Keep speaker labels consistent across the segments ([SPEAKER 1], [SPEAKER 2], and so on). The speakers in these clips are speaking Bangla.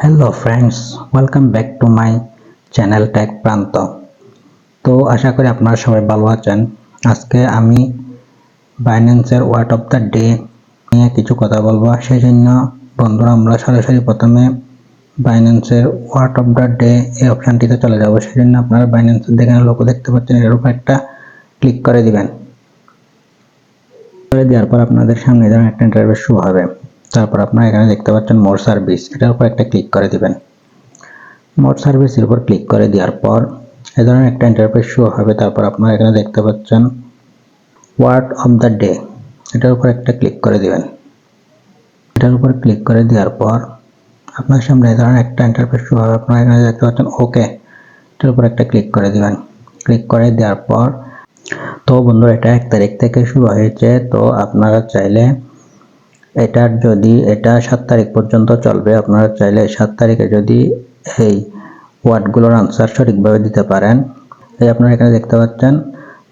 [SPEAKER 1] Hello friends, welcome back to my channel Tech Prant. তো আশা করি আপনারা সবাই ভালো আছেন। আজকে আমি বাইন্যান্সের ওয়ার্ড অফ দ্য ডে নিয়ে কিছু কথা বলবো। সেই জন্য বন্ধুরা আমরা সরাসরি প্রথমে বাইন্যান্সের ওয়ার্ড অফ দ্য ডে এই অপশানটিতে চলে যাব। সেই জন্য আপনারা বাইন্যান্সের যেখানে লোগো দেখতে পাচ্ছেন এর উপর একটা ক্লিক করে দিবেন। করে দেওয়ার পর আপনাদের সামনে যেমন একটা ইন্টারফেস শো হবে। তারপর আপনারা এখানে দেখতে পাচ্ছেন মোর সার্ভিস, এটার উপর একটা ক্লিক করে দিবেন। মোর সার্ভিসের উপর ক্লিক করে দেওয়ার পর এই ধরনের একটা ইন্টারফেস শো হবে। তারপর আপনারা এখানে দেখতে পাচ্ছেন ওয়ার্ড অফ দ্য ডে, এটার উপর একটা ক্লিক করে দিবেন। এটার উপর ক্লিক করে দেওয়ার পর আপনার সামনে এই ধরনের একটা ইন্টারফেস শো হবে। আপনারা এখানে দেখতে পাচ্ছেন ওকে, এটার উপর একটা ক্লিক করে দিবেন। ক্লিক করে দেওয়ার পর তো বন্ধুরা এটা 1 তারিখ থেকে শুরু হয়েছে। তো আপনারা চাইলে এটা 7 তারিখ পর্যন্ত চলবে। আপনারা চাইলে 7 তারিখে যদি এই ওয়ার্ডগুলোর আনসার সঠিকভাবে দিতে পারেন, এই আপনারা এখানে দেখতে পাচ্ছেন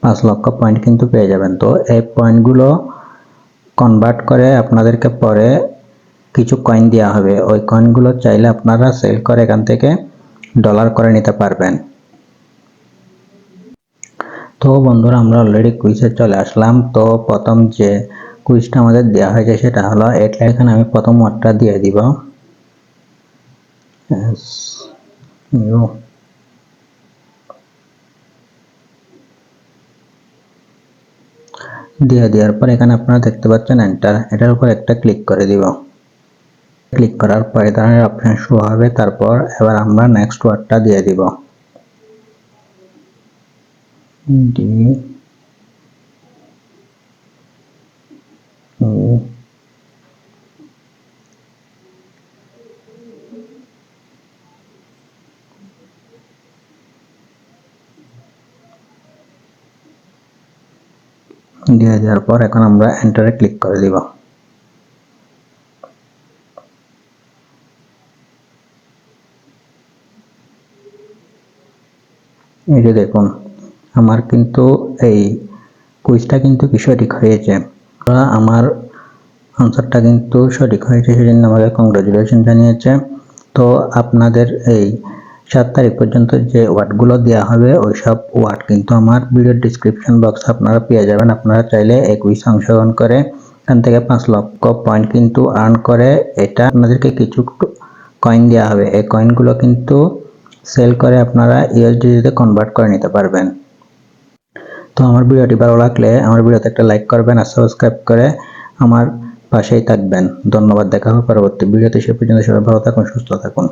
[SPEAKER 1] 5 লক্ষ পয়েন্ট কিন্তু পেয়ে যাবেন। তো এই পয়েন্টগুলো কনভার্ট করে আপনাদেরকে পরে কিছু কয়েন দেওয়া হবে। ওই কয়েনগুলো চাইলে আপনারা সেল করে এখান থেকে ডলার করে নিতে পারবেন। তো বন্ধুরা আমরা অলরেডি কুইজে চলে আসলাম। তো প্রথম যে কুইজটা আমাদের দেওয়া হয়েছে সেটা হলো এখানে আমি প্রথম ওয়ার্ডটা দিয়ে দিব দিয়ে দেওয়ার পর এখানে আপনারা দেখতে পাচ্ছেন এন্টার, এটার উপর একটা ক্লিক করে দিব। ক্লিক করার পর এই ধরনের অপশন শো হবে। তারপর এবার আমরা নেক্সট ওয়ার্ডটা দিয়ে দিব। দিয়ে দেওয়ার পর এখন আমরা এন্টারে ক্লিক করে দিব। এই যে দেখুন আমার কিন্তু এই কুইজটা কিন্তু সঠিক হয়েছে। আমার আনসারটা কিন্তু সঠিক হয়েছে, সেজন্য আমাকে কংগ্রাচুলেশন জানিয়েছে। তো আপনাদের এই 7 তারিখ পর্যন্ত যে ওয়ার্ডগুলো দেওয়া হবে ওই সব ওয়ার্ড কিন্তু আমার ভিডিওর ডিসক্রিপশন বক্সে আপনারা পেয়ে যাবেন। আপনারা চাইলে এই কুইজে অংশগ্রহণ করে এখান থেকে 5 লক্ষ পয়েন্ট কিন্তু আর্ন করে এটা আপনাদেরকে কিছু কয়েন দেওয়া হবে। এই কয়েনগুলো কিন্তু সেল করে আপনারা ইউএসডিতে কনভার্ট করে নিতে পারবেন। তো আমার ভিডিওটি ভালো লাগলে আমার ভিডিওতে একটা লাইক করবেন আর সাবস্ক্রাইব করে আমার পাশেই থাকবেন। ধন্যবাদ, দেখা হবে পরবর্তী ভিডিওতে। সে পর্যন্ত সবাই ভালো থাকুন, সুস্থ থাকুন।